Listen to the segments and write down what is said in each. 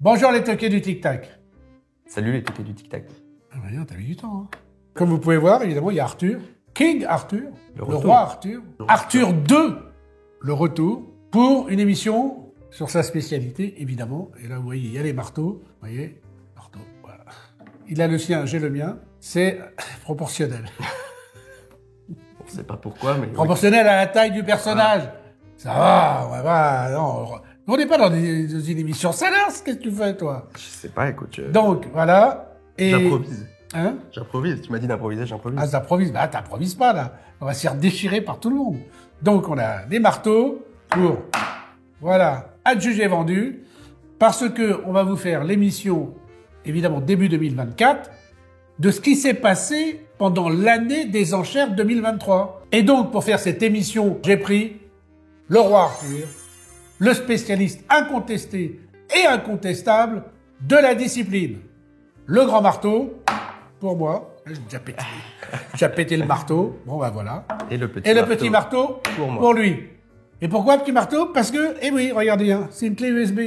Bonjour les toqués du tic-tac. Salut les toqués du tic-tac. Ah bah non, t'as mis du temps. Hein. Comme vous pouvez voir, évidemment, il y a Arthur, King Arthur, le roi Arthur, Arthur II, le retour, pour une émission sur sa spécialité, évidemment. Et là, vous voyez, il y a les marteaux. Vous voyez, marteau, voilà. Il a le sien, j'ai le mien. C'est proportionnel. On sait pas pourquoi, mais... Proportionnel à la taille du personnage. Ça va, on va pas... Non, on n'est pas dans une émission salace, qu'est-ce que tu fais, toi? Je sais pas, écoute... Donc, voilà. Et... J'improvise. Hein? J'improvise. Tu m'as dit d'improviser, j'improvise. Ah, t'improvises? Bah, t'improvises pas, là. On va se faire déchirer par tout le monde. Donc, on a des marteaux pour, voilà, adjugé vendu. Parce que on va vous faire l'émission, évidemment, début 2024, de ce qui s'est passé pendant l'année des enchères 2023. Et donc, pour faire cette émission, j'ai pris le roi Arthur, le spécialiste incontesté et incontestable de la discipline. Le grand marteau, pour moi. J'ai déjà pété le marteau. Bon, bah voilà. Et le petit marteau pour lui. Et pourquoi petit marteau? Parce que, eh oui, regardez bien, c'est une clé USB.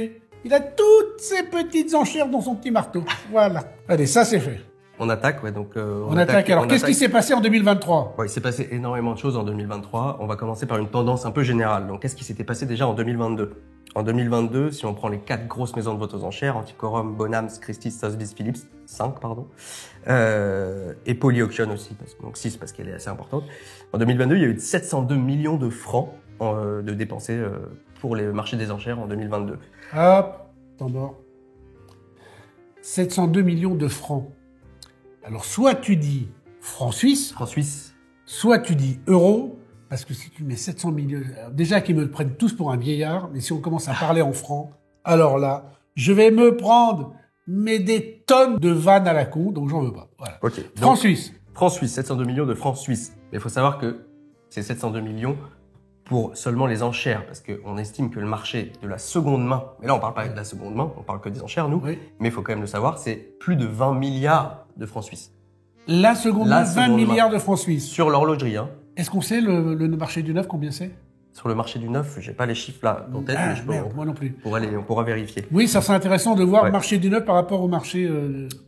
Il a toutes ces petites enchères dans son petit marteau. Voilà. Allez, ça c'est fait. On attaque, ouais, donc... on attaque. Alors, qu'est-ce qui s'est passé en 2023? Ouais, il s'est passé énormément de choses en 2023. On va commencer par une tendance un peu générale. Donc, qu'est-ce qui s'était passé déjà en 2022? En 2022, si on prend les 4 grosses maisons de vente aux enchères, Antiquorum, Bonhams, Christie's, Sotheby's, Phillips, 5, pardon, et Poly Auction aussi, donc 6 parce qu'elle est assez importante. En 2022, il y a eu 702 millions de francs de dépensés pour les marchés des enchères en 2022. Hop, temps mort. 702 millions de francs. Alors, soit tu dis francs suisses, soit tu dis euros, parce que si tu mets 700 millions... Déjà qu'ils me prennent tous pour un vieillard, mais si on commence à parler en francs, alors là, je vais me prendre des tonnes de vannes à la con, donc j'en veux pas. Voilà. Okay, francs suisses. Francs suisses, 702 millions de francs suisses. Mais il faut savoir que c'est 702 millions pour seulement les enchères, parce qu'on estime que le marché de la seconde main, mais là on parle pas de la seconde main, on parle que des enchères nous, oui. Mais il faut quand même le savoir, c'est plus de 20 milliards de francs suisses. La seconde main, 20 milliards de francs suisses. Sur l'horlogerie, hein. Est-ce qu'on sait le marché du neuf, combien c'est? Sur le marché du neuf, j'ai pas les chiffres là en tête, mais moi non plus. On pourra vérifier. Oui, ça serait intéressant de voir le marché du neuf par rapport au marché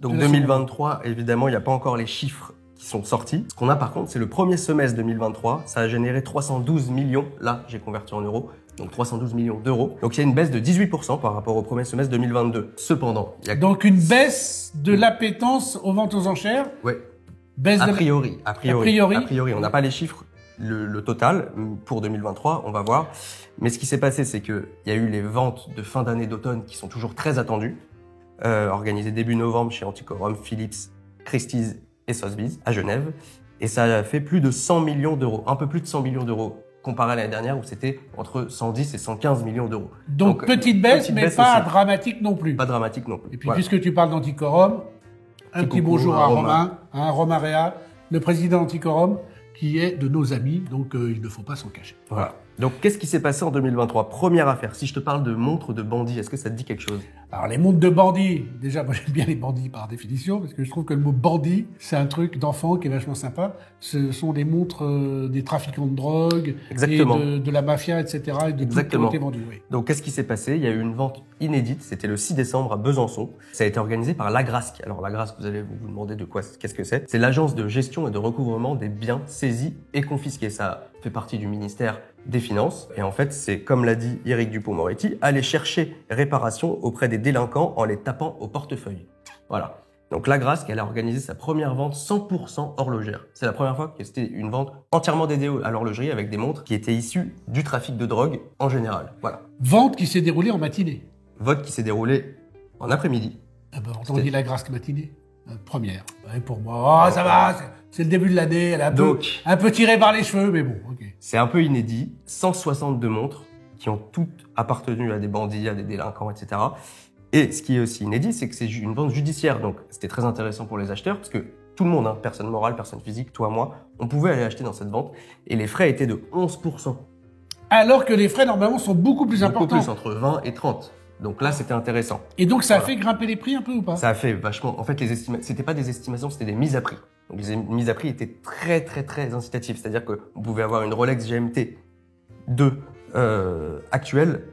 Donc 2023, évidemment, il n'y a pas encore les chiffres qui sont sortis. Ce qu'on a par contre, c'est le premier semestre 2023. Ça a généré 312 millions. Là, j'ai converti en euros. Donc 312 millions d'euros. Donc il y a une baisse de 18% par rapport au premier semestre 2022. Cependant, il y a... Donc une baisse de l'appétence aux ventes aux enchères. Oui. Baisse a priori, on n'a pas les chiffres, le total pour 2023, on va voir. Mais ce qui s'est passé, c'est que il y a eu les ventes de fin d'année d'automne qui sont toujours très attendues, organisées début novembre chez Antiquorum, Phillips, Christie's et Sotheby's à Genève. Et ça a fait plus de 100 millions d'euros, un peu plus de 100 millions d'euros, comparé à l'année dernière où c'était entre 110 et 115 millions d'euros. Donc petite baisse, mais pas dramatique non plus. Pas dramatique non plus. Et puis puisque tu parles d'Antiquorum, un petit bonjour à Romain, Romain Réal, le président d'Antiquorum, qui est de nos amis, donc il ne faut pas s'en cacher. Voilà. Donc qu'est-ce qui s'est passé en 2023? Première affaire, si je te parle de montres de bandits, est-ce que ça te dit quelque chose? Alors les montres de bandits, déjà moi j'aime bien les bandits par définition, parce que je trouve que le mot bandit, c'est un truc d'enfant qui est vachement sympa. Ce sont des montres des trafiquants de drogue, et de la mafia, etc. Et de tout qui ont été vendu. Oui. Donc qu'est-ce qui s'est passé? Il y a eu une vente inédite, c'était le 6 décembre à Besançon. Ça a été organisé par l'Agrasc. Alors l'Agrasc, vous allez vous demander de quoi, qu'est-ce que c'est? C'est l'agence de gestion et de recouvrement des biens saisis et confisqués. Ça fait partie du ministère des Finances. Et en fait, c'est, comme l'a dit Éric Dupond-Moretti, aller chercher réparation auprès des délinquants en les tapant au portefeuille. Voilà. Donc l'Agrasc, elle a organisé sa première vente 100% horlogère. C'est la première fois que c'était une vente entièrement dédiée à l'horlogerie avec des montres qui étaient issues du trafic de drogue en général. Voilà. Vente qui s'est déroulée en matinée. Vote qui s'est déroulé en après-midi. Ah ben, on dit l'Agrasc matinée. Première. Ouais, pour moi, oh, ça va, c'est le début de l'année, elle est un peu tirée par les cheveux, mais bon, ok. C'est un peu inédit. 162 montres qui ont toutes appartenu à des bandits, à des délinquants, etc. Et ce qui est aussi inédit, c'est que c'est une vente judiciaire. Donc, c'était très intéressant pour les acheteurs parce que tout le monde, hein, personne morale, personne physique, toi, moi, on pouvait aller acheter dans cette vente et les frais étaient de 11%. Alors que les frais, normalement, sont beaucoup plus importants. Beaucoup plus, entre 20 et 30. Donc là, c'était intéressant. Et donc, ça a fait grimper les prix un peu ou pas? Ça a fait vachement. En fait, c'était pas des estimations, c'était des mises à prix. Donc, les mises à prix étaient très, très, très incitatives. C'est-à-dire que vous pouvez avoir une Rolex GMT 2 actuelle.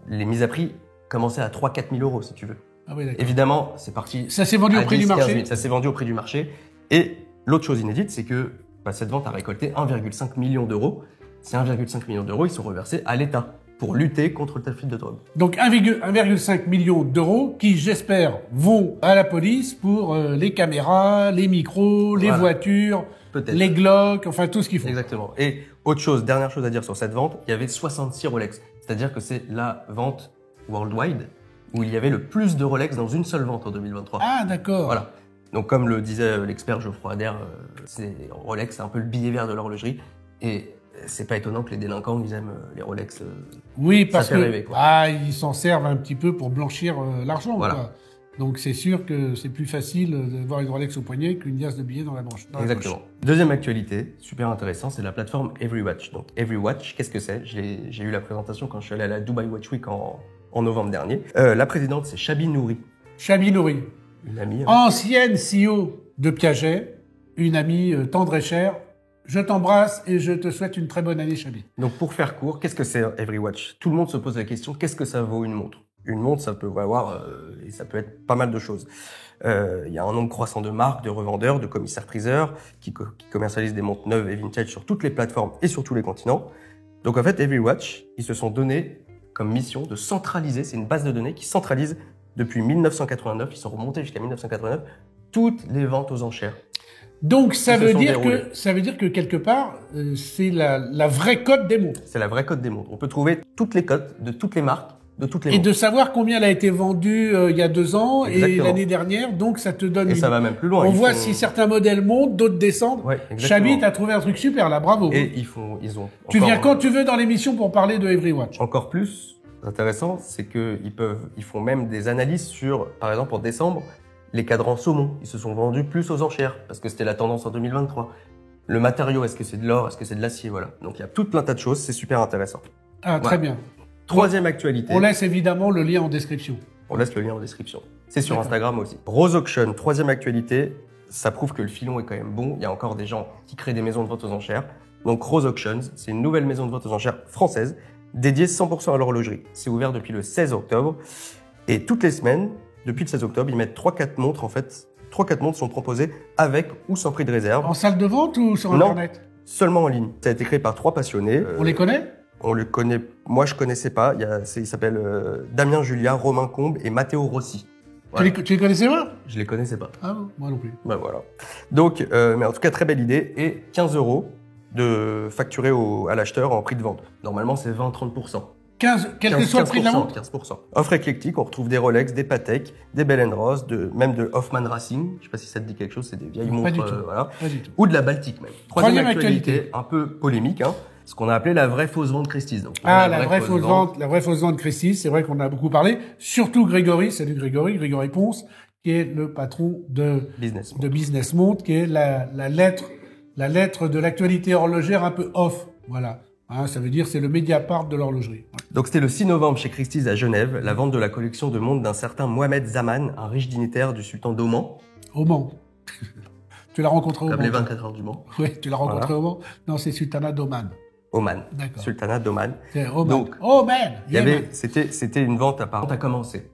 Les mises à prix commençait à 3-4 000 euros, si tu veux. Ah oui, d'accord. Évidemment, c'est parti. Ça s'est vendu au à prix 10, du 15 marché. 000. Ça s'est vendu au prix du marché. Et l'autre chose inédite, c'est que cette vente a récolté 1,5 million d'euros. Ces 1,5 million d'euros, ils sont reversés à l'État pour lutter contre le trafic de drogue. Donc 1,5 million d'euros qui, j'espère, vont à la police pour les caméras, les micros, les Voilà. voitures, Peut-être. les Glocks, enfin tout ce qu'il faut. Exactement. Et autre chose, dernière chose à dire sur cette vente, il y avait 66 Rolex. C'est-à-dire que c'est la vente worldwide où il y avait le plus de Rolex dans une seule vente en 2023. Ah, d'accord. Voilà. Donc comme le disait l'expert Geoffroy Adair, Rolex, c'est un peu le billet vert de l'horlogerie. Et c'est pas étonnant que les délinquants, ils aiment les Rolex. Oui, parce fait que rêver, quoi. ils s'en servent un petit peu pour blanchir l'argent. Voilà. Quoi. Donc c'est sûr que c'est plus facile d'avoir une Rolex au poignet qu'une liasse de billets dans la manche. dans la Exactement. poche. Deuxième actualité, super intéressant, c'est la plateforme Everywatch. Donc Everywatch, qu'est-ce que c'est? J'ai eu la présentation quand je suis allé à la Dubai Watch Week en novembre dernier. La présidente, c'est Chabi Nouri, Chabi Nouri, une amie. ancienne CEO de Piaget, une amie tendre et chère. Je t'embrasse et je te souhaite une très bonne année, Chabi. Donc pour faire court, qu'est-ce que c'est Everywatch? Tout le monde se pose la question, qu'est-ce que ça vaut une montre? Une montre, ça peut valoir, et ça peut être pas mal de choses. Il y a un nombre croissant de marques, de revendeurs, de commissaires-priseurs qui commercialisent des montres neuves et vintage sur toutes les plateformes et sur tous les continents. Donc en fait, Everywatch, ils se sont donné comme mission de centraliser, c'est une base de données qui centralise depuis 1989, ils sont remontés jusqu'à 1989, toutes les ventes aux enchères. Donc ça Qui se veut sont dire déroulées. que quelque part c'est la vraie cote des montres C'est la vraie cote des montres. On peut trouver toutes les cotes de toutes les marques, de toutes les et montres. de savoir combien elle a été vendue il y a 2 ans et Exactement. l'année dernière. Donc ça te donne. Et ça va même plus loin. On Ils voit font- si certains modèles montent, d'autres descendent. Ouais, exactement. Chabi, t'as trouvé un truc super là, bravo. Et ils ont. Tu encore- viens quand tu veux dans l'émission pour parler de Everywatch. Encore plus intéressant, c'est que ils font même des analyses sur, par exemple, en décembre, les cadrans saumon. Ils se sont vendus plus aux enchères parce que c'était la tendance en 2023. Le matériau, est-ce que c'est de l'or, est-ce que c'est de l'acier, voilà. Donc il y a tout plein tas de choses, c'est super intéressant. Ah, très bien. Troisième actualité. On laisse évidemment le lien en description. On laisse le lien en description. C'est sur D'accord. Instagram aussi. Rose Auction, troisième actualité. Ça prouve que le filon est quand même bon. Il y a encore des gens qui créent des maisons de vente aux enchères. Donc Rose Auctions, c'est une nouvelle maison de vente aux enchères française dédiée 100% à l'horlogerie. C'est ouvert depuis le 16 octobre. Et toutes les semaines, depuis le 16 octobre, ils mettent 3-4 montres en fait. 3-4 montres sont proposées avec ou sans prix de réserve. En salle de vente ou sur Non. Internet? Seulement en ligne. Ça a été créé par 3 passionnés. On les connaît? On le connaît. Moi, je connaissais pas. Il s'appelle Damien Julia, Romain Combe et Matteo Rossi. Voilà. Tu les connaissais pas? Je les connaissais pas. Ah non, moi non plus. Ben voilà. Donc, mais en tout cas, très belle idée. Et 15 € de facturer à l'acheteur en prix de vente. Normalement, c'est 20-30%. 15, quel que soit le prix de la 15%, montre? 15%. Offre éclectique, on retrouve des Rolex, des Patek, des Bell & Ross, même de Hoffman Racing. Je sais pas si ça te dit quelque chose, c'est des vieilles Pas montres. du tout. Voilà. Pas du tout. Ou de la Baltique même. Troisième actualité. un peu polémique, hein. Ce qu'on a appelé la vraie fausse vente Christie's. Donc, Ah, la vraie fausse vente Christie's, c'est vrai qu'on a beaucoup parlé. Surtout Grégory, salut Grégory Ponce, qui est le patron de Business. Business Monde, qui est la lettre de l'actualité horlogère un peu off. Voilà. Hein, ça veut dire c'est le Mediapart de l'horlogerie. Voilà. Donc c'était le 6 novembre chez Christie's à Genève, la vente de la collection de montres d'un certain Mohamed Zaman, un riche dignitaire du sultan d'Oman, Au Mans. Tu l'as rencontré au comme Mans. les 24 heures du Mans. Oui, tu l'as rencontré Voilà. au Mans. Non, c'est Sultanat d'Oman. Oman. D'accord. Sultanat d'Oman. C'est Oman. Donc, Oman. Il y avait, c'était une vente à part. La vente a commencé.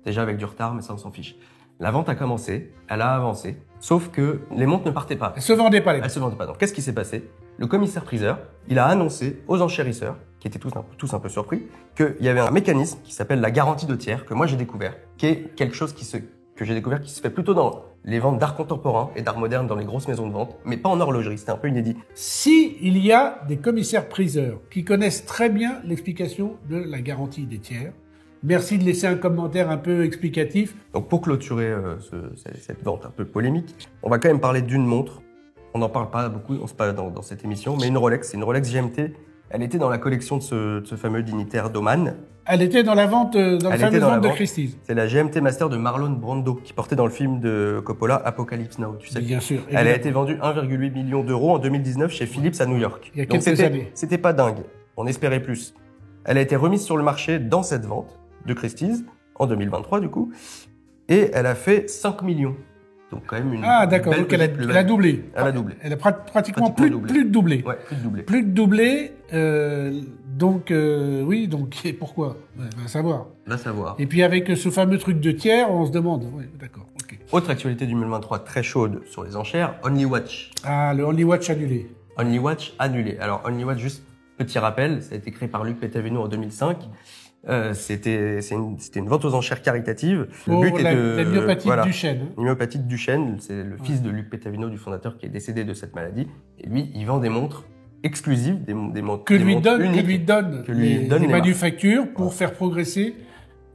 Déjà avec du retard, mais ça on s'en fiche. La vente a commencé, elle a avancé, sauf que les montres ne partaient pas. Elle se vendait pas les Elles se vendaient pas. Donc qu'est-ce qui s'est passé? Le commissaire-priseur, il a annoncé aux enchérisseurs, qui étaient tous un peu surpris, qu'il y avait un mécanisme qui s'appelle la garantie de tiers, que moi j'ai découvert, qui est quelque chose que j'ai découvert qui se fait plutôt dans les ventes d'art contemporain et d'art moderne dans les grosses maisons de vente, mais pas en horlogerie, c'était un peu inédit. Si il y a des commissaires-priseurs qui connaissent très bien l'explication de la garantie des tiers, merci de laisser un commentaire un peu explicatif. Donc pour clôturer cette vente un peu polémique, on va quand même parler d'une montre. On n'en parle pas beaucoup, on se parle dans cette émission, mais une Rolex, c'est une Rolex GMT. Elle était dans la collection de ce fameux dignitaire d'Oman. Elle était dans la vente, dans la Elle fameuse était dans la vente de vente. Christie's. C'est la GMT Master de Marlon Brando, qui portait dans le film de Coppola, Apocalypse Now, tu sais. Bien sûr. Elle a évidemment. été vendue 1,8 million d'euros en 2019 chez Philips à New York. Il y a Donc quelques années. c'était pas dingue. On espérait plus. Elle a été remise sur le marché dans cette vente de Christie's en 2023 du coup, et elle a fait 5 millions. Donc quand même une Ah, d'accord. belle Donc elle a plus-value. doublé. Elle a doublé. Elle a pratiquement Pratiquement plus de doublé. Ouais, plus de doublé. Plus de doublé. Donc, oui, donc, et pourquoi? On va savoir. Va savoir. Et puis avec ce fameux truc de tiers, on se demande. Oui, d'accord. Ok. Autre actualité du 2023 très chaude sur les enchères, Only Watch. Ah, le Only Watch annulé. Only Watch annulé. Alors Only Watch, juste petit rappel, ça a été créé par Luc Pétavino en 2005. C'était une vente aux enchères caritative. Le Pour but est la myopathie voilà, du chêne. Myopathie du chêne, c'est le fils de Luc Pétavino, du fondateur, qui est décédé de cette maladie. Et lui, il vend des montres exclusives, des montres Que lui montres donne uniques, les les manufactures pour Voilà. faire progresser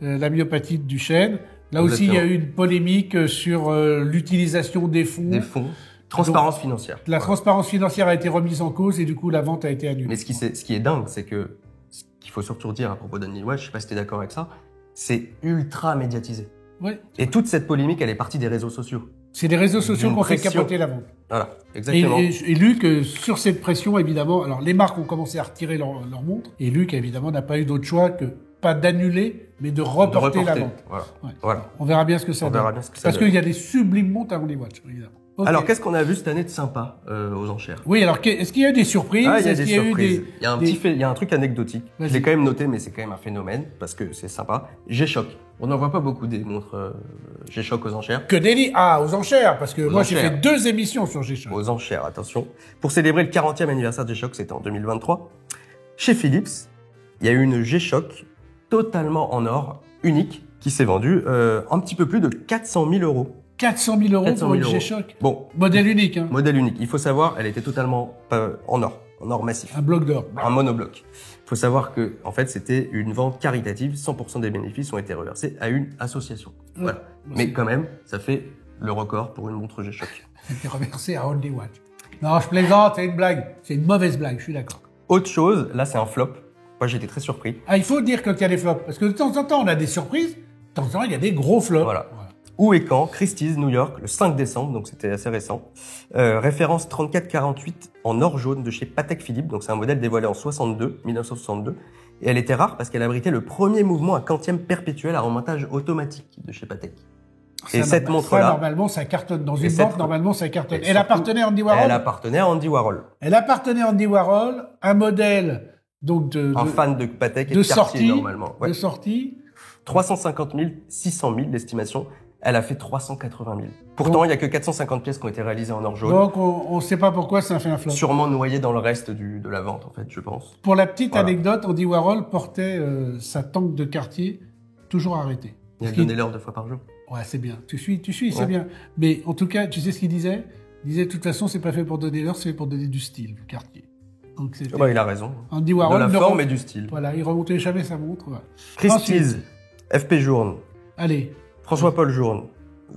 la myopathie du chêne. Là aussi, il y a eu une polémique sur l'utilisation des fonds. des fonds, transparence financière. La transparence financière a été remise en cause et du coup, la vente a été annulée. Mais ce qui est dingue, c'est que ce qu'il faut surtout dire à propos d'Only Watch, je sais pas si t'es d'accord avec ça, c'est ultra médiatisé. Ouais. Et toute cette polémique, elle est partie des réseaux sociaux. C'est les réseaux sociaux D'une qui ont fait pression. capoter la vente. Voilà, exactement. Et Luc, sur cette pression, évidemment, alors les marques ont commencé à retirer leurs montres, et Luc, évidemment, n'a pas eu d'autre choix que pas d'annuler, mais de reporter la vente. Voilà. Ouais. Voilà. On verra bien ce que ça On donne. verra bien ce que ça Parce donne. qu'il y a des sublimes montres à Only Watch, évidemment. Ok. Alors, qu'est-ce qu'on a vu cette année de sympa aux enchères? Oui, alors, est-ce qu'il y a eu des surprises? Ah, il y a Est-ce des qu'il y a eu surprises. des- Il y a un des- petit fait, il y a un truc anecdotique. Je Vas-y. l'ai quand même noté, mais c'est quand même un phénomène parce que c'est sympa. G-Shock. On n'en voit pas beaucoup des montres G-Shock aux enchères. Que des Ah, aux enchères, parce que Aux moi, j'ai enchères. fait 2 émissions sur G-Shock. Aux enchères, attention. Pour célébrer le 40e anniversaire de G-Shock, c'était en 2023. Chez Philips, il y a eu une G-Shock totalement en or, unique, qui s'est vendue un petit peu plus de 400 000 euros. 400 000 euros 400 pour 000 une euros. G-Shock. Bon, Modèle unique, hein. modèle unique. Il faut savoir, elle était totalement en or massif. Un bloc d'or. Un monobloc. Il faut savoir que, en fait, c'était une vente caritative. 100% des bénéfices ont été reversés à une association. Voilà. Mais quand même, ça fait le record pour une montre G-Shock. C'était reversé à Only Watch. Non, je plaisante, c'est une blague. C'est une mauvaise blague, je suis d'accord. Autre chose, là, c'est un flop. Moi, j'étais très surpris. Ah, il faut dire quand il y a des flops. Parce que de temps en temps, on a des surprises. De temps en temps, il y a des gros flops. Voilà. Où et quand Christie's, New York, le 5 décembre, donc c'était assez récent. Référence 3448 en or jaune de chez Patek Philippe. Donc c'est un modèle dévoilé en 1962. Et elle était rare parce qu'elle abritait le premier mouvement à quantième perpétuel à remontage automatique de chez Patek. Et cette montre-là, Ça, normalement, ça cartonne. Dans une cette- banque, normalement, ça cartonne. Et Elle surtout, appartenait à Andy Warhol. elle appartenait à Andy Warhol. Elle appartenait à Andy Warhol. Un modèle, donc, Un fan de Patek et de de Cartier, sortie. normalement. Ouais. De sortie. 350 000, 600 000 l'estimation. Elle a fait 380 000. Pourtant, il y a que 450 pièces qui ont été réalisées en or jaune. Donc, on ne sait pas pourquoi ça a fait un flop. Sûrement noyées dans le reste de la vente, en fait, je pense. Pour la petite Voilà. anecdote, Andy Warhol portait sa tank de Cartier toujours arrêtée. Il a Ce qui- donné l'heure 2 fois par jour. Ouais, c'est bien. Tu suis, c'est Ouais. bien. Mais en tout cas, tu sais ce qu'il disait? Il disait, de toute façon, c'est pas fait pour donner l'heure, c'est fait pour donner du style, le Cartier. Donc, c'était... Ah bah, il a raison. Andy De Warhol la ne forme rem- et du style. Voilà, il remontait jamais sa montre. Voilà. Christie's, FP Journe, Allez, François-Paul Journe.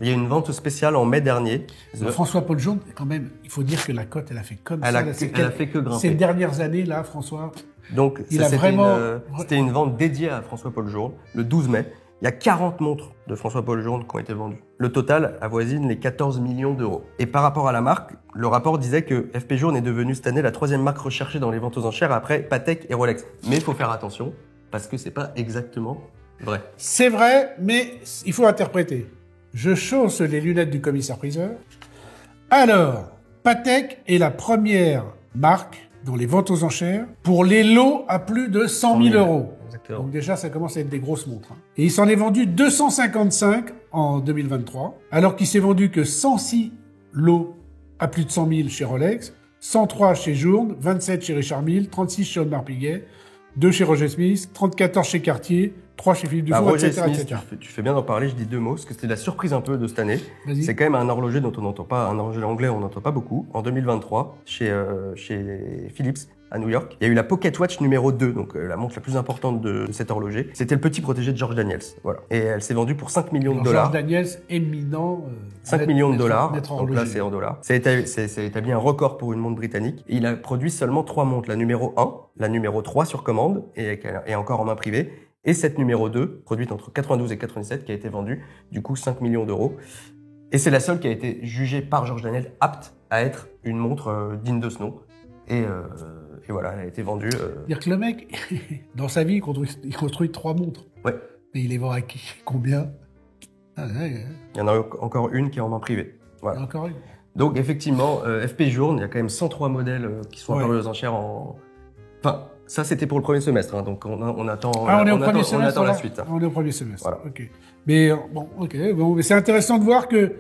Il y a une vente spéciale en mai dernier. François-Paul Journe, quand même, il faut dire que la cote, elle a fait comme Elle ça. a, là, elle a fait que Ces grimper. dernières années, là, François, Donc, il ça, a c'était vraiment- c'était une vente dédiée à François-Paul Journe, le 12 mai. Il y a 40 montres de François-Paul Journe qui ont été vendues. Le total avoisine les 14 millions d'euros. Et par rapport à la marque, le rapport disait que FP Journe est devenue cette année la 3e marque recherchée dans les ventes aux enchères après Patek et Rolex. Mais il faut faire attention, parce que c'est pas exactement vrai. c'est vrai, mais il faut interpréter. Je chausse les lunettes du commissaire-priseur. Alors, Patek est la première marque dans les ventes aux enchères pour les lots à plus de 100 000 euros. Exactement. Donc déjà, ça commence à être des grosses montres. Hein. Et il s'en est vendu 255 en 2023, alors qu'il s'est vendu que 106 lots à plus de 100 000 chez Rolex, 103 chez Journe, 27 chez Richard Mille, 36 chez Audemars Piguet, 2 chez Roger Smith, 34 chez Cartier, 3 chez Philippe Dufour, Roger etc., Smith, etc. tu fais bien d'en parler, je dis 2 mots, parce que c'était la surprise un peu de cette année. Vas-y. C'est quand même un horloger dont on n'entend pas, un horloger anglais, on n'entend pas beaucoup. En 2023, chez Philips, à New York, il y a eu la Pocket Watch numéro 2, donc la montre la plus importante de cet horloger. C'était le petit protégé de George Daniels, voilà. Et elle s'est vendue pour 5 millions de Alors, dollars. George Daniels, éminent. 5 millions de dollars, maître donc là horloger. c'est en dollars. Ça a établi un record pour une montre britannique. Et il a produit seulement 3 montres, la numéro 1, la numéro 3 sur commande, et encore en main privée, et cette numéro 2, produite entre 92 et 97, qui a été vendue, du coup 5 millions d'euros. Et c'est la seule qui a été jugée par George Daniels apte à être une montre digne de ce nom. Et voilà, elle a été vendue. Dire que le mec, dans sa vie, il construit 3 montres. Ouais. Et il les vend à qui? Combien? Ah, ouais, ouais. Il y en a encore une qui est en main privée. Voilà. Il y en a encore une. Donc effectivement, FP Journe, il y a quand même 103 modèles qui sont Ouais. apparus aux enchères en... Enfin, ça c'était pour le premier semestre, hein, donc on attend, Ah, on est au on premier attend, on semestre. attend la là suite. Hein. Ah, on est au premier semestre. Voilà. Ok. Mais bon, mais c'est intéressant de voir que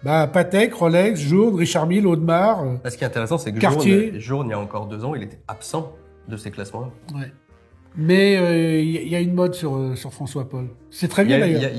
Patek, Rolex, Journe, Richard Mille, Audemars. Là, ce qui est intéressant, c'est que Cartier. Journe, il y a encore 2 ans, il était absent de ces classements-là. Ouais. Mais il y a une mode sur François Paul. C'est très Il y bien a, d'ailleurs.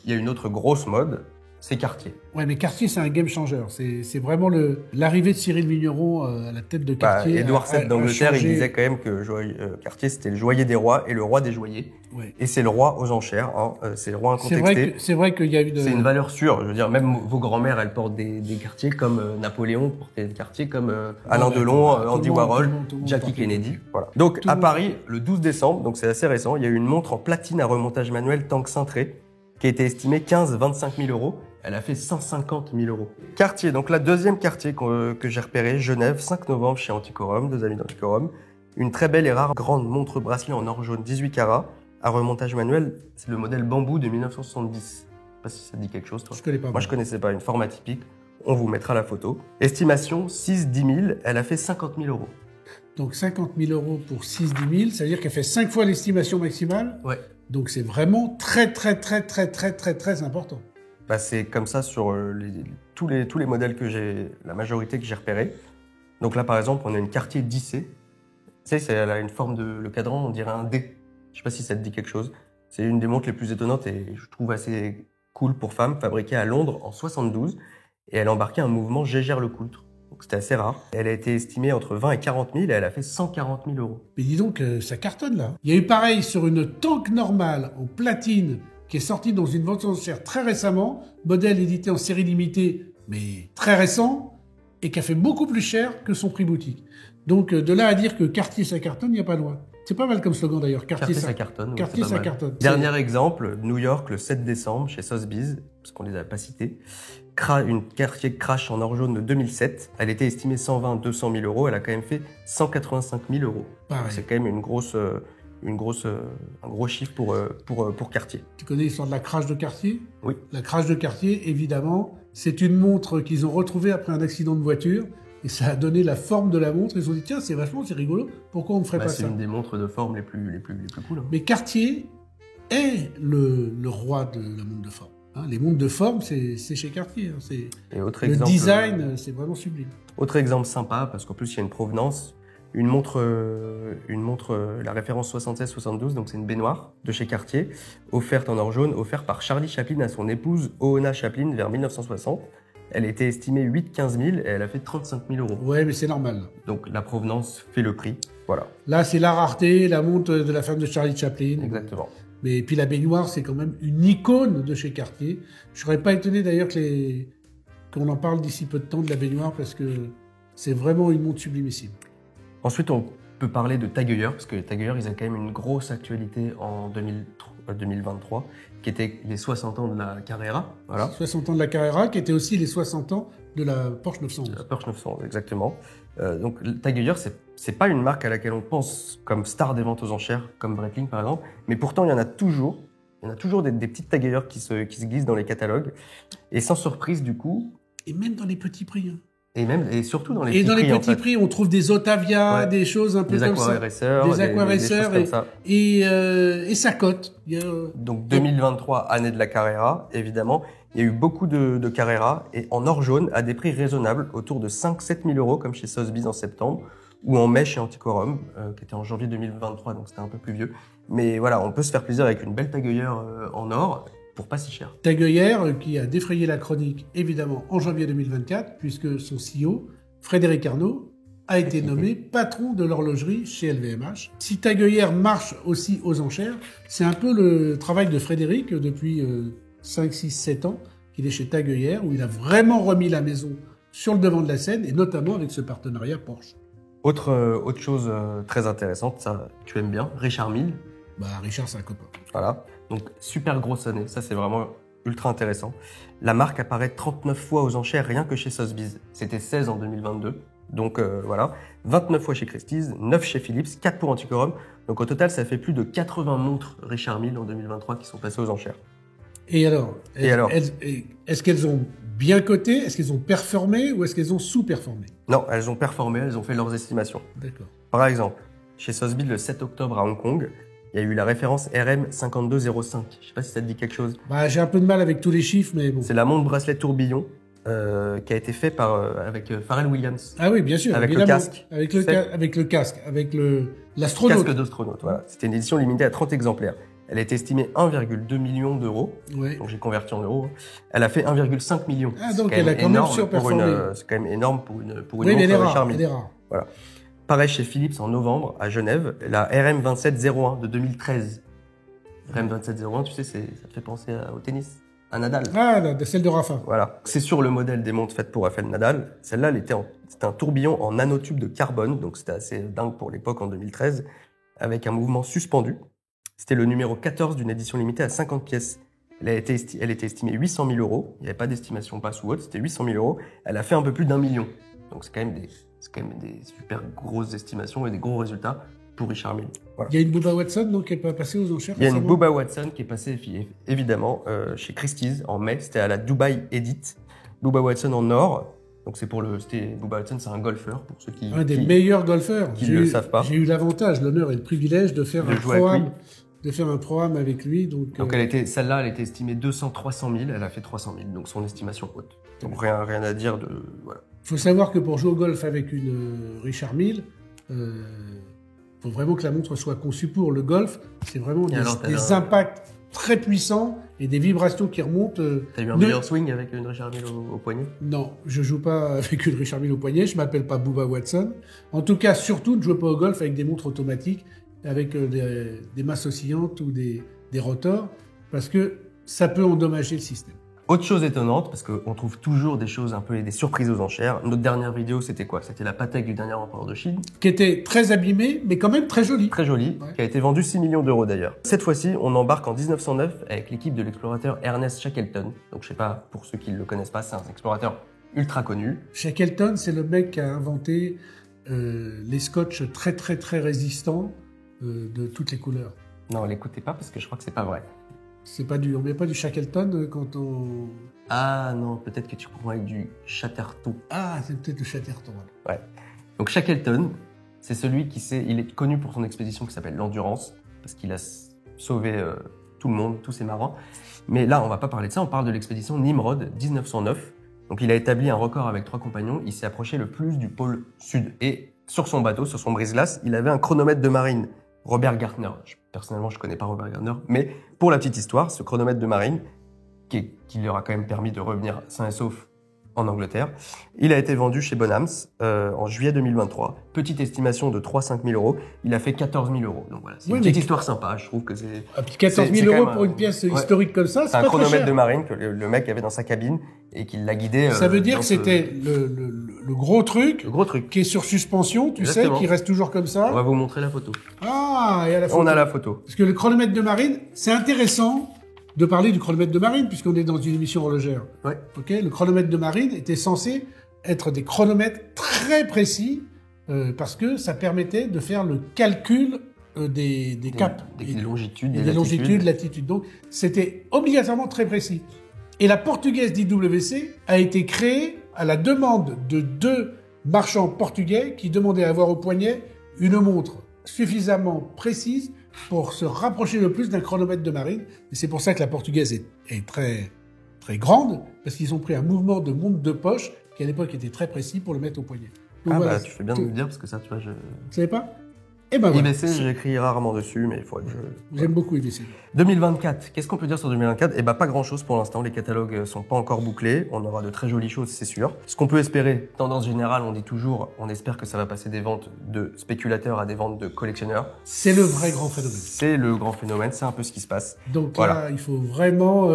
il y a une autre grosse mode, c'est Cartier. Ouais, mais Cartier, c'est un game changer. C'est vraiment l'arrivée de Cyril Vigneron à la tête de Cartier. Édouard VII d'Angleterre, il changé. disait quand même que Cartier, c'était le joaillier des rois et le roi des joailliers. Ouais. Et c'est le roi aux enchères, hein, c'est le roi incontesté. C'est vrai qu'il y a C'est une valeur sûre. Je veux dire, même vos grands-mères, elles portent des Cartier, comme Napoléon portait des Cartier, comme Alain Delon, tout le Andy monde, Warhol, tout le monde Jackie portait des Kennedy. Cartier. Voilà. Donc, Tout le à monde. Paris, le 12 décembre, donc c'est assez récent, il y a eu une montre en platine à remontage manuel tank cintré qui a été estimée 15-25 000 euros. Elle a fait 150 000 euros. Cartier, donc la deuxième Cartier que j'ai repérée, Genève, 5 novembre chez Antiquorum, 2 amis d'Antiquorum. Une très belle et rare grande montre bracelet en or jaune 18 carats à remontage manuel. C'est le modèle bambou de 1970. Je sais pas si ça te dit quelque chose, toi. Je connais pas. Moi, je connaissais pas. Une forme atypique. On vous mettra la photo. Estimation 6-10 000. Elle a fait 50 000 euros. Donc 50 000 euros pour 6-10 000, ça veut dire qu'elle fait 5 fois l'estimation maximale. Ouais. Donc c'est vraiment très important. Bah, c'est comme ça sur tous les modèles que j'ai, la majorité que j'ai repérés. Donc là, par exemple, on a une Cartier 10C. Tu sais, elle a une forme le cadran, on dirait un D. Je sais pas si ça te dit quelque chose. C'est une des montres les plus étonnantes et je trouve assez cool pour femmes, fabriquée à Londres en 72. Et elle embarquait un mouvement Gégère-Lecoultre. Donc c'était assez rare. Elle a été estimée entre 20 et 40 000 et elle a fait 140 000 euros. Mais dis donc, ça cartonne là. Il y a eu pareil sur une tank normale en platine qui est sortie dans une vente aux enchères très récemment, modèle édité en série limitée, mais très récent, et qui a fait beaucoup plus cher que son prix boutique. Donc de là à dire que Cartier ça cartonne, il n'y a pas loin. C'est pas mal comme slogan d'ailleurs. Cartier ça cartonne. Cartier c'est pas ça mal. cartonne. Dernier exemple, New York, le 7 décembre, chez Sotheby's, parce qu'on les a pas cités. Une Cartier Crash en or jaune de 2007. Elle était estimée 120-200 000 euros. Elle a quand même fait 185 000 euros. C'est quand même un gros chiffre pour Cartier. Tu connais l'histoire de la Crash de Cartier? Oui. La Crash de Cartier, évidemment, c'est une montre qu'ils ont retrouvée après un accident de voiture. Et ça a donné la forme de la montre. Ils se sont dit, tiens, c'est rigolo. Pourquoi on ne ferait pas C'est ça? une des montres de forme les plus cool. Hein. Mais Cartier est le roi de la montre de forme. Hein, les montres de forme, c'est chez Cartier. Hein, Et autre le exemple, design, c'est vraiment sublime. Autre exemple sympa, parce qu'en plus il y a une provenance. Une montre, la référence 76-72, donc c'est une baignoire de chez Cartier, offerte en or jaune, offerte par Charlie Chaplin à son épouse Oona Chaplin vers 1960. Elle était estimée 8-15 000 et elle a fait 35 000 euros. Ouais, mais c'est normal. Donc la provenance fait le prix. Voilà. Là, c'est la rareté, la montre de la femme de Charlie Chaplin. Exactement. Mais puis la baignoire, c'est quand même une icône de chez Cartier. Je serais pas étonné d'ailleurs qu'on en parle d'ici peu de temps de la baignoire parce que c'est vraiment une montre sublimissime. Ensuite, on peut parler de Tag Heuer, parce que les Tag Heuer, ils ont quand même une grosse actualité en 2023, qui était les 60 ans de la Carrera. Voilà. 60 ans de la Carrera, qui était aussi les 60 ans de la Porsche 911. La Porsche 911, exactement. Donc Tag Heuer, c'est pas une marque à laquelle on pense comme star des ventes aux enchères, comme Breitling par exemple, mais pourtant il y en a toujours. Il y en a toujours des petites Tag Heuer qui se glissent dans les catalogues. Et sans surprise du coup. Et même dans les petits prix. Hein. Et surtout dans les petits prix. Et dans les petits en fait. prix, on trouve des Otavia, des choses un peu des comme ça. Des Aquaracers. Et ça cote. Donc 2023, année de la Carrera, évidemment. Il y a eu beaucoup de Carrera et en or jaune à des prix raisonnables, autour de 5-7 000 euros, comme chez Sotheby's en septembre, ou en mai chez Antiquorum, qui était en janvier 2023, donc c'était un peu plus vieux. Mais voilà, on peut se faire plaisir avec une belle Tag Heuer en or, pour pas si cher. Tag Heuer, qui a défrayé la chronique, évidemment, en janvier 2024, puisque son CEO, Frédéric Arnault, a été nommé patron de l'horlogerie chez LVMH. Si Tag Heuer marche aussi aux enchères, c'est un peu le travail de Frédéric depuis 5, 6, 7 ans qu'il est chez Tag Heuer, où il a vraiment remis la maison sur le devant de la scène, et notamment avec ce partenariat Porsche. Autre chose très intéressante, ça tu aimes bien, Richard Mille. Richard, c'est un copain. Voilà, donc super grosse année, ça c'est vraiment ultra intéressant. La marque apparaît 39 fois aux enchères rien que chez Sotheby's. C'était 16 en 2022, donc voilà. 29 fois chez Christie's, 9 chez Philips, 4 pour Antiquorum. Donc au total, ça fait plus de 80 montres Richard Mille en 2023 qui sont passées aux enchères. Et alors, est-ce qu'elles ont bien cotées? Est-ce qu'elles ont performé ou est-ce qu'elles ont sous-performé? Non, elles ont performé, elles ont fait leurs estimations. D'accord. Par exemple, chez Sotheby's, le 7 octobre à Hong Kong, il y a eu la référence RM5205. Je sais pas si ça te dit quelque chose. Bah, j'ai un peu de mal avec tous les chiffres, mais bon. C'est la montre bracelet tourbillon qui a été fait avec Pharrell Williams. Ah oui, bien sûr. Avec évidemment. le casque. Avec le casque, avec l'astronaute. Casque d'astronaute, voilà. C'était une édition limitée à 30 exemplaires. Elle a été estimée 1,2 million d'euros. Ouais. Donc j'ai converti en euros. Elle a fait 1,5 million. Ah, donc elle a quand même surperformé. C'est quand même énorme pour une Oui, mais elle est montre rare. Charmy. Elle est rare. Voilà. Pareil chez Philips en novembre à Genève, la RM2701 de 2013. RM2701, tu sais, ça te fait penser au tennis, à Nadal. Ah, celle de Rafa. Voilà. C'est sur le modèle des montres faites pour Rafael Nadal. Celle-là, c'était un tourbillon en nanotube de carbone, donc c'était assez dingue pour l'époque en 2013, avec un mouvement suspendu. C'était le numéro 14 d'une édition limitée à 50 pièces. Elle était estimée 800 000 euros. Il n'y avait pas d'estimation passe ou autre, c'était 800 000 euros. Elle a fait un peu plus d'1 million. Donc c'est quand même des super grosses estimations et des gros résultats pour Richard Mille. Voilà. Il y a une Bubba Watson donc, qui est pas passée aux enchères. Il y a une Bubba Watson qui est passée évidemment chez Christie's en mai. C'était à la Dubai Edit. Bubba Watson en or. Donc Bubba Watson, c'est un golfeur pour ceux qui un des meilleurs golfeurs. Qui ne le savent pas. J'ai eu l'avantage, l'honneur et le privilège de faire un programme avec lui. Donc celle-là, elle était estimée 300 000. Elle a fait 300 000. Donc son estimation haute. Donc rien à dire de voilà. Il faut savoir que pour jouer au golf avec une Richard Mille, faut vraiment que la montre soit conçue pour le golf. C'est vraiment des impacts très puissants et des vibrations qui remontent. T'as eu un meilleur swing avec une Richard Mille au poignet? Non, je joue pas avec une Richard Mille au poignet. Je m'appelle pas Bubba Watson. En tout cas, surtout ne jouez pas au golf avec des montres automatiques, avec des masses oscillantes ou des rotors, parce que ça peut endommager le système. Autre chose étonnante, parce qu'on trouve toujours des choses un peu et des surprises aux enchères. Notre dernière vidéo, c'était quoi? C'était la Patek du dernier empereur de Chine. Qui était très abîmée, mais quand même très jolie. Très jolie, ouais. Qui a été vendue 6 millions d'euros d'ailleurs. Cette fois-ci, on embarque en 1909 avec l'équipe de l'explorateur Ernest Shackleton. Donc je sais pas, pour ceux qui ne le connaissent pas, c'est un explorateur ultra connu. Shackleton, c'est le mec qui a inventé les scotch très très très résistants de toutes les couleurs. Non, l'écoutez pas parce que je crois que c'est pas vrai. On met pas du Shackleton quand on... Ah non, peut-être que tu confonds avec du Chatterton. Ah, c'est peut-être le Chatterton. Ouais. Donc Shackleton, c'est celui il est connu pour son expédition qui s'appelle l'Endurance, parce qu'il a sauvé tout le monde, tous ses marins. Mais là, on va pas parler de ça, on parle de l'expédition Nimrod 1909. Donc il a établi un record avec 3 compagnons, il s'est approché le plus du pôle sud. Et sur son bateau, sur son brise-glace, il avait un chronomètre de marine. Robert Gardner. Personnellement, je connais pas Robert Gardner, mais pour la petite histoire, ce chronomètre de marine, qui lui aura quand même permis de revenir sain et sauf en Angleterre, il a été vendu chez Bonhams en juillet 2023. Petite estimation de 3-5 000 euros. Il a fait 14 000 euros. Donc voilà, c'est une petite histoire sympa. Je trouve que c'est... 14 000 euros pour une pièce historique comme ça, c'est pas très cher. Un chronomètre de marine que le mec avait dans sa cabine et qu'il l'a guidé. Ça veut dire que c'était le gros truc. Le gros truc. Qui est sur suspension, tu sais, qui reste toujours comme ça. On va vous montrer la photo. Ah, et à la photo. On a la photo. Parce que le chronomètre de marine, c'est intéressant de parler du chronomètre de marine, puisqu'on est dans une émission horlogère. Ouais. Okay, le chronomètre de marine était censé être des chronomètres très précis, parce que ça permettait de faire le calcul des caps. Des longitudes, des longitudes, latitudes. Donc, c'était obligatoirement très précis. Et la portugaise d'IWC a été créée à la demande de 2 marchands portugais qui demandaient à avoir au poignet une montre suffisamment précise pour se rapprocher le plus d'un chronomètre de marine. Et c'est pour ça que la portugaise est très, très grande, parce qu'ils ont pris un mouvement de montre de poche qui à l'époque était très précis pour le mettre au poignet. Donc, voilà, tu fais bien de me dire, parce que ça, tu vois, je... Vous savez pas? Eh ben voilà. IBC, j'écris rarement dessus, mais il faudrait que je... J'aime beaucoup IBC. 2024, qu'est-ce qu'on peut dire sur 2024? Eh ben, pas grand-chose pour l'instant, les catalogues sont pas encore bouclés, on aura de très jolies choses, c'est sûr. Ce qu'on peut espérer, tendance générale, on dit toujours, on espère que ça va passer des ventes de spéculateurs à des ventes de collectionneurs. C'est le vrai grand phénomène. C'est le grand phénomène, c'est un peu ce qui se passe. Donc voilà. Là, il faut vraiment...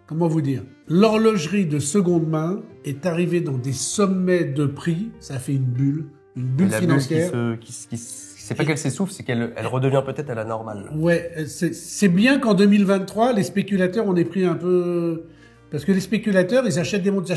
comment vous dire? L'horlogerie de seconde main est arrivée dans des sommets de prix, ça fait une bulle financière. C'est pas qu'elle s'essouffle, c'est qu'elle redevient peut-être à la normale. Ouais, c'est bien qu'en 2023, les spéculateurs, on ait pris un peu... Parce que les spéculateurs, ils achètent des montres,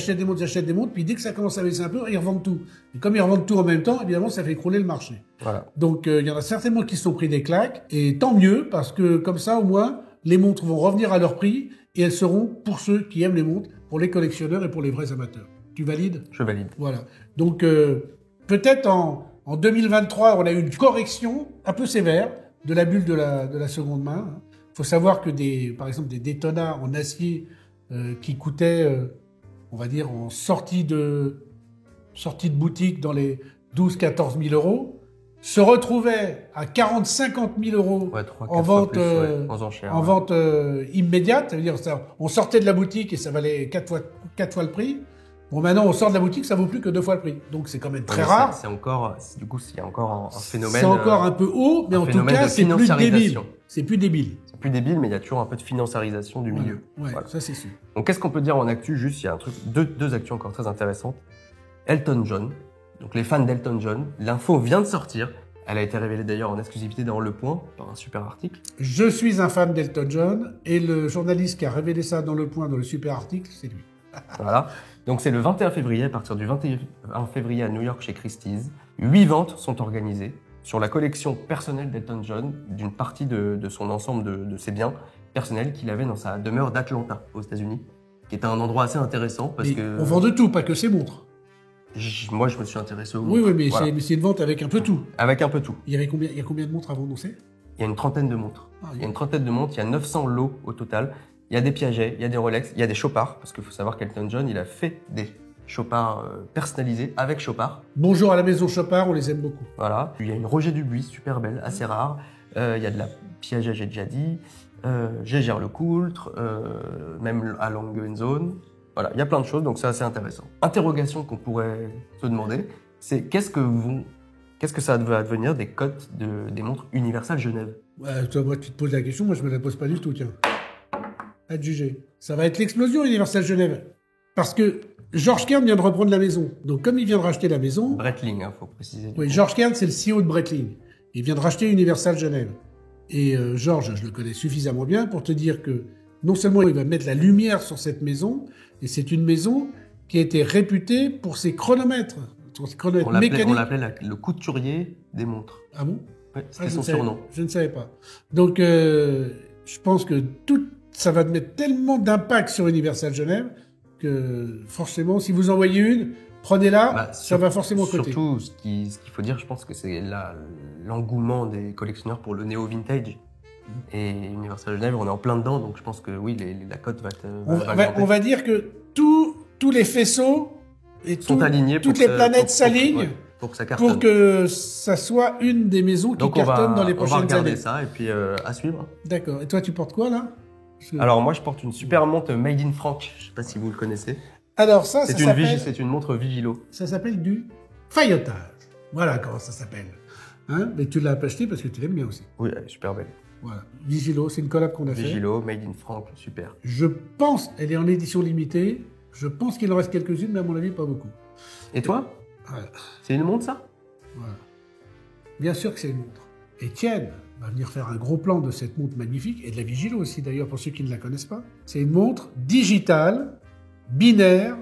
puis dès que ça commence à baisser un peu, ils revendent tout. Et comme ils revendent tout en même temps, évidemment, ça fait écrouler le marché. Voilà. Donc, il y en a certainement qui se sont pris des claques, et tant mieux, parce que comme ça, au moins, les montres vont revenir à leur prix, et elles seront, pour ceux qui aiment les montres, pour pour les collectionneurs et pour les vrais amateurs. Tu valides? Je valide. Voilà. Donc, peut-être en 2023, on a eu une correction un peu sévère de la bulle de la seconde main. Il faut savoir que par exemple, des Daytona en acier qui coûtaient, on va dire, en sortie de boutique dans les 12-14 000 euros, se retrouvaient à 40-50 000 euros Ouais, 3, en vente, plus, ouais, en enchères, en ouais. vente immédiate. Ça veut dire on sortait de la boutique et ça valait 4 fois le prix. Bon, maintenant, on sort de la boutique, ça vaut plus que 2 fois le prix. Donc, c'est quand même très rare. C'est encore, du coup, il y a encore un phénomène. C'est encore un peu haut, mais en tout cas, c'est plus débile. C'est plus débile. C'est plus débile, mais il y a toujours un peu de financiarisation du milieu. Ouais, voilà. Ça c'est sûr. Donc, qu'est-ce qu'on peut dire en actu? Juste, il y a un truc, deux actus encore très intéressantes. Elton John. Donc, les fans d'Elton John. L'info vient de sortir. Elle a été révélée d'ailleurs en exclusivité dans Le Point, par un super article. Je suis un fan d'Elton John, et le journaliste qui a révélé ça dans Le Point, dans le super article, c'est lui. Voilà. Donc c'est le 21 février, à partir du 21 février à New York chez Christie's. 8 ventes sont organisées sur la collection personnelle d'Elton John, d'une partie de son ensemble de ses biens personnels qu'il avait dans sa demeure d'Atlanta, aux États-Unis, qui est un endroit assez intéressant parce que... On vend de tout, pas que ses montres. Moi, je me suis intéressé aux montres. Oui, mais voilà. c'est une vente avec un peu tout. Avec un peu tout. Il y a combien de montres à vendre, on sait? Il y a une trentaine de montres. Il y a une trentaine de montres, il y a 900 lots au total. Il y a des Piaget, il y a des Rolex, il y a des Chopard, parce qu'il faut savoir qu'Elton John, il a fait des Chopard personnalisés avec Chopard. Bonjour à la maison Chopard, on les aime beaucoup. Voilà. Puis il y a une Roger Dubuis, super belle, assez rare. Il y a de la Piaget, j'ai déjà dit. Gégère Lecoultre, même à Languenzone. Voilà, il y a plein de choses, donc c'est assez intéressant. Interrogation qu'on pourrait se demander, c'est qu'est-ce que ça va devenir des cotes des montres Universal Genève? Toi, moi, tu te poses la question, moi je me la pose pas du tout, tiens. À te juger. Ça va être l'explosion Universal Genève. Parce que George Kern vient de reprendre la maison. Donc comme il vient de racheter la maison... Breitling, faut préciser. Oui, George Kern, c'est le CEO de Breitling. Il vient de racheter Universal Genève. Et George, je le connais suffisamment bien pour te dire que non seulement il va mettre la lumière sur cette maison, et c'est une maison qui a été réputée pour ses chronomètres. On l'appelait le couturier des montres. Ah bon? Oui, c'était son surnom. Je ne savais pas. Donc je pense que ça va mettre tellement d'impact sur Universal Genève que forcément, si vous envoyez une, prenez-la, ça va forcément coter. Surtout, ce qu'il faut dire, je pense que c'est l'engouement des collectionneurs pour le néo-vintage. Et Universal Genève, on est en plein dedans, donc je pense que oui, la cote va être... On va dire que tous les faisceaux et sont alignés toutes les planètes s'alignent pour que ça cartonne. Pour que ça soit une des maisons qui cartonne dans les prochaines années. On va regarder ça et puis à suivre. D'accord. Et toi, tu portes quoi, là? Alors moi, je porte une super montre Made in France. Je sais pas si vous le connaissez. Alors c'est une montre Vigilo. Ça s'appelle du faillotage. Voilà comment ça s'appelle. Hein? Mais tu l'as acheté parce que tu l'aimes bien aussi. Oui, elle est super belle. Voilà. Vigilo, c'est une collab qu'on a fait. Vigilo, Made in France, super. Je pense, elle est en édition limitée. Je pense qu'il en reste quelques-unes, mais à mon avis, pas beaucoup. Et toi? Voilà. C'est une montre, ça? Voilà. Bien sûr que c'est une montre. Étienne va venir faire un gros plan de cette montre magnifique, et de la Vigilo aussi d'ailleurs, pour ceux qui ne la connaissent pas. C'est une montre digitale, binaire,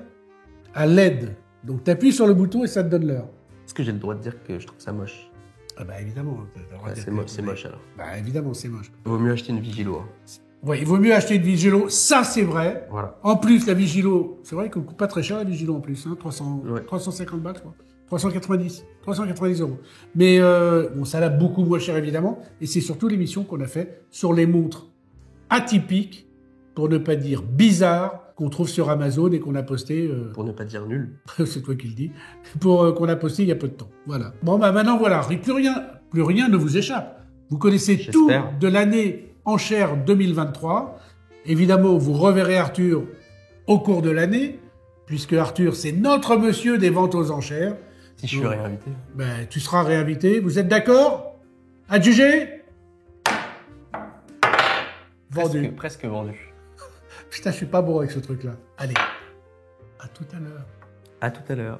à LED. Donc tu appuies sur le bouton et ça te donne l'heure. Est-ce que j'ai le droit de dire que je trouve ça moche? Ah bah évidemment. C'est moche alors. Bah évidemment, c'est moche. Il vaut mieux acheter une Vigilo. Hein. Ouais, il vaut mieux acheter une Vigilo, ça c'est vrai. Voilà. En plus, la Vigilo, c'est vrai qu'elle ne coûte pas très cher la Vigilo en plus, hein, 350 balles, je crois. 390 euros. Mais bon, ça l'a beaucoup moins cher évidemment, et c'est surtout l'émission qu'on a fait sur les montres atypiques, pour ne pas dire bizarres, qu'on trouve sur Amazon et qu'on a posté... Pour ne pas dire nul. C'est toi qui le dis. Qu'on a posté il y a peu de temps. Voilà. Bon, bah maintenant, voilà. Plus rien ne vous échappe. Vous connaissez tout de l'année enchère 2023. Évidemment, vous reverrez Arthur au cours de l'année, puisque Arthur, c'est notre monsieur des ventes aux enchères. Si je suis réinvité. Ben, tu seras réinvité. Vous êtes d'accord? Adjugé? Vendu. Presque vendu. Putain, je suis pas bon avec ce truc-là. Allez, à tout à l'heure. À tout à l'heure.